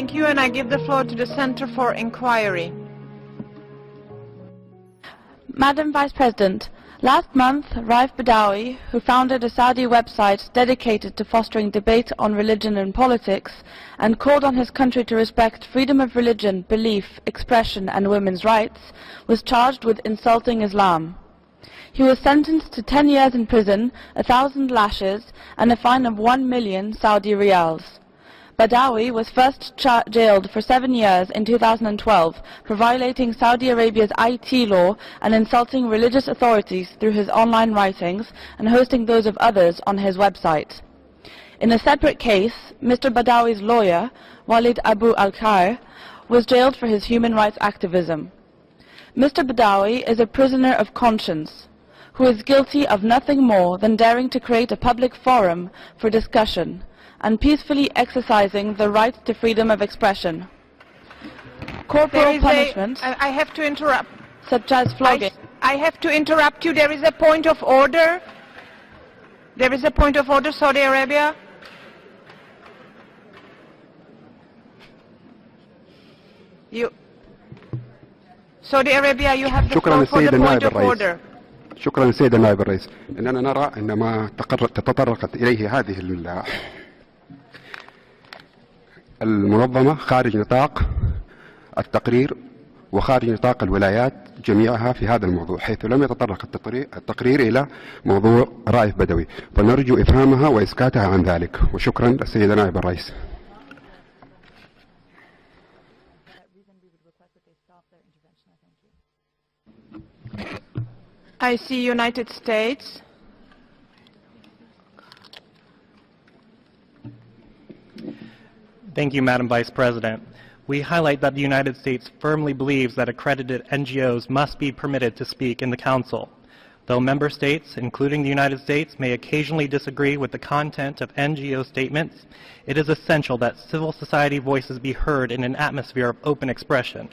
thank you, and I give the floor to the Center for Inquiry. Madam Vice President, last month, Raif Badawi, who founded a Saudi website dedicated to fostering debate on religion and politics, and called on his country to respect freedom of religion, belief, expression and women's rights, was charged with insulting Islam. He was sentenced to 10 years in prison, 1,000 lashes, and a fine of 1 million Saudi riyals. Badawi was first jailed for 7 years in 2012 for violating Saudi Arabia's IT law and insulting religious authorities through his online writings and hosting those of others on his website. In a separate case, Mr. Badawi's lawyer, Walid Abu Al-Khair, was jailed for his human rights activism. Mr. Badawi is a prisoner of conscience, who is guilty of nothing more than daring to create a public forum for discussion and peacefully exercising the right to freedom of expression. Corporal punishment, I have to interrupt. Such as flogging. I have to interrupt you. There is a point of order. There is a point of order, Saudi Arabia. Saudi Arabia, you have the floor for the point of order. شكرا سيد النائب الرئيس. إننا نرى أن ما تطرقت إليه هذه المنظمة خارج نطاق التقرير وخارج نطاق الولايات جميعها في هذا الموضوع، حيث لم يتطرق التقرير إلى موضوع رائف بدوي، فنرجو إفهامها وإسكاتها عن ذلك. وشكرا للسيد نائب الرئيس. I see United States. Thank you, Madam Vice President. We highlight that the United States firmly believes that accredited NGOs must be permitted to speak in the Council. Though member states, including the United States, may occasionally disagree with the content of NGO statements, it is essential that civil society voices be heard in an atmosphere of open expression.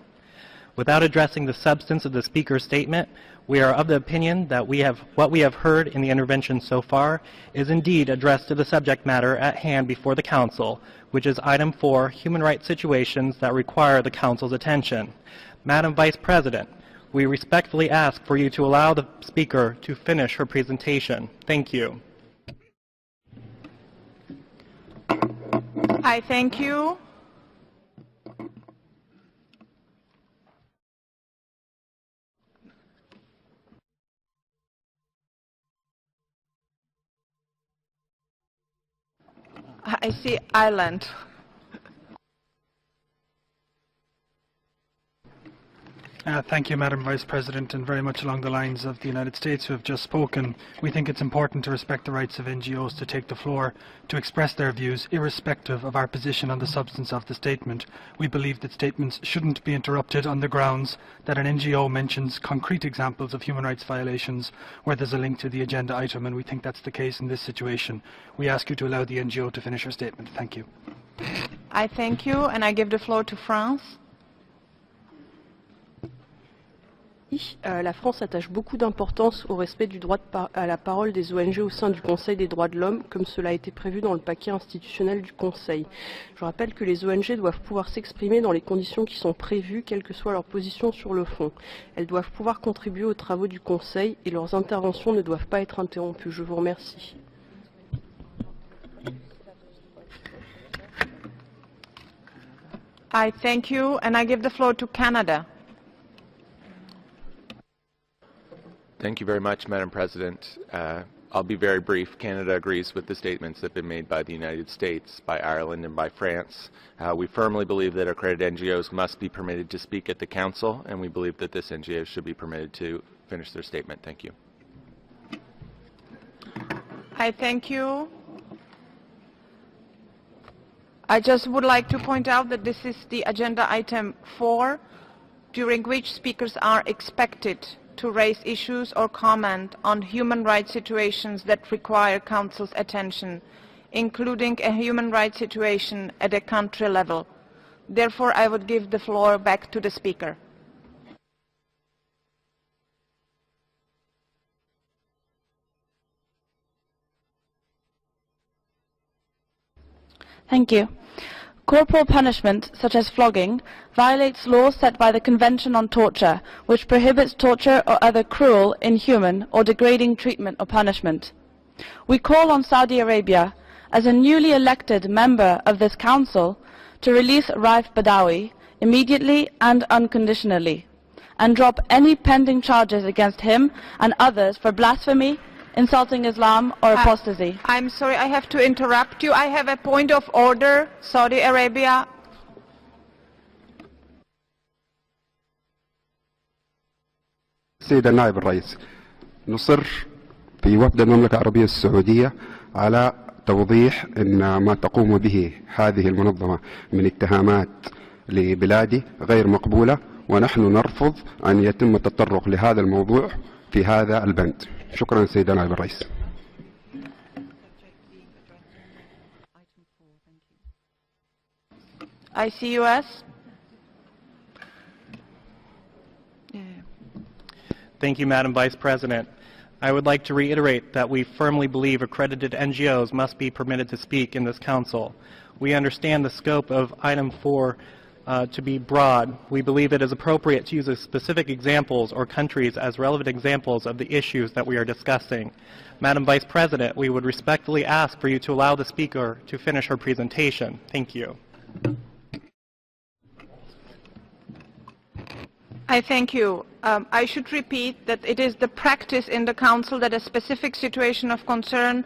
Without addressing the substance of the speaker's statement, we are of the opinion that what we have heard in the intervention so far is indeed addressed to the subject matter at hand before the Council, which is item 4, human rights situations that require the Council's attention. Madam Vice President, we respectfully ask for you to allow the speaker to finish her presentation. Thank you. I thank you. I see Ireland. Thank you, Madam Vice President, and very much along the lines of the United States who have just spoken, we think it's important to respect the rights of NGOs to take the floor, to express their views, irrespective of our position on the substance of the statement. We believe that statements shouldn't be interrupted on the grounds that an NGO mentions concrete examples of human rights violations where there's a link to the agenda item, and we think that's the case in this situation. We ask you to allow the NGO to finish her statement. Thank you. I thank you, and I give the floor to France. La France attache beaucoup d'importance au respect du droit à la parole des ONG au sein du Conseil des droits de l'homme, comme cela a été prévu dans le paquet institutionnel du Conseil. Je rappelle que les ONG doivent pouvoir s'exprimer dans les conditions qui sont prévues, quelle que soit leur position sur le fond. Elles doivent pouvoir contribuer aux travaux du Conseil et leurs interventions ne doivent pas être interrompues. Je vous remercie. I thank you, and I give the floor to Canada. Thank you very much, Madam President. I'll be very brief. Canada agrees with the statements that have been made by the United States, by Ireland, and by France. We firmly believe that accredited NGOs must be permitted to speak at the Council, and we believe that this NGO should be permitted to finish their statement. Thank you. I thank you. I just would like to point out that this is the agenda item 4, during which speakers are expected to raise issues or comment on human rights situations that require Council's attention, including a human rights situation at a country level. Therefore, I would give the floor back to the speaker. Thank you. Corporal punishment, such as flogging, violates laws set by the Convention on Torture, which prohibits torture or other cruel, inhuman, or degrading treatment or punishment. We call on Saudi Arabia, as a newly elected member of this Council, to release Raif Badawi immediately and unconditionally, and drop any pending charges against him and others for blasphemy, insulting Islam, or apostasy. I'm sorry, I have to interrupt you. I have a point of order. Saudi Arabia. سيد النائب الرئيس، نصر في وفد المملكة العربية السعودية على توضيح أن ما تقوم به هذه المنظمة من اتهامات لبلادي غير مقبولة، ونحن نرفض أن يتم التطرق لهذا الموضوع في هذا البند. شكرا سيد النائب الرئيس. ICUS. Thank you, Madam Vice President. I would like to reiterate that we firmly believe accredited NGOs must be permitted to speak in this Council. We understand the scope of item 4 to be broad. We believe it is appropriate to use specific examples or countries as relevant examples of the issues that we are discussing. Madam Vice President, we would respectfully ask for you to allow the speaker to finish her presentation. Thank you. I thank you. I should repeat that it is the practice in the Council that a specific situation of concern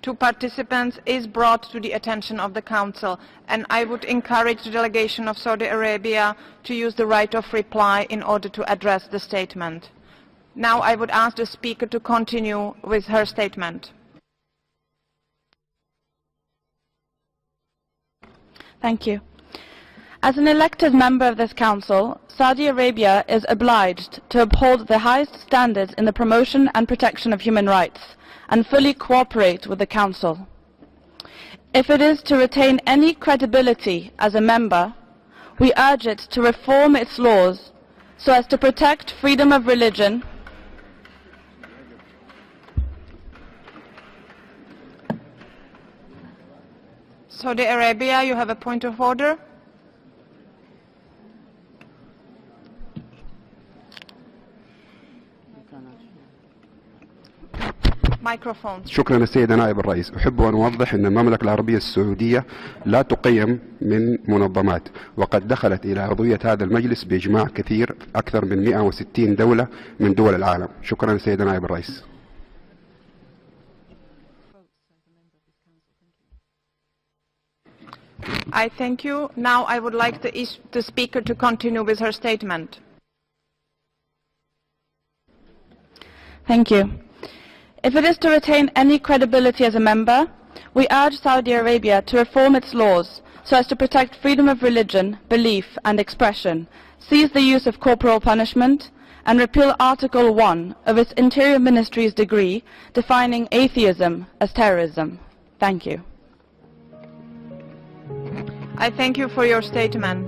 to participants is brought to the attention of the Council, and I would encourage the delegation of Saudi Arabia to use the right of reply in order to address the statement. Now I would ask the speaker to continue with her statement. Thank you. As an elected member of this Council, Saudi Arabia is obliged to uphold the highest standards in the promotion and protection of human rights and fully cooperate with the Council. If it is to retain any credibility as a member, we urge it to reform its laws so as to protect freedom of religion, Saudi Arabia, you have a point of order? شكرا السيد نائب الرئيس. أحب أن أوضح أن المملكة العربية السعودية لا تقيم من منظمات، وقد دخلت إلى عضوية هذا المجلس بإجماع كثير أكثر من 160 دولة من دول العالم. شكرا سيد نائب الرئيس. I thank you. Now I would like the speaker to continue with her statement. Thank you. If it is to retain any credibility as a member, we urge Saudi Arabia to reform its laws so as to protect freedom of religion, belief and expression, cease the use of corporal punishment, and repeal Article 1 of its Interior Ministry's decree defining atheism as terrorism. Thank you. I thank you for your statement.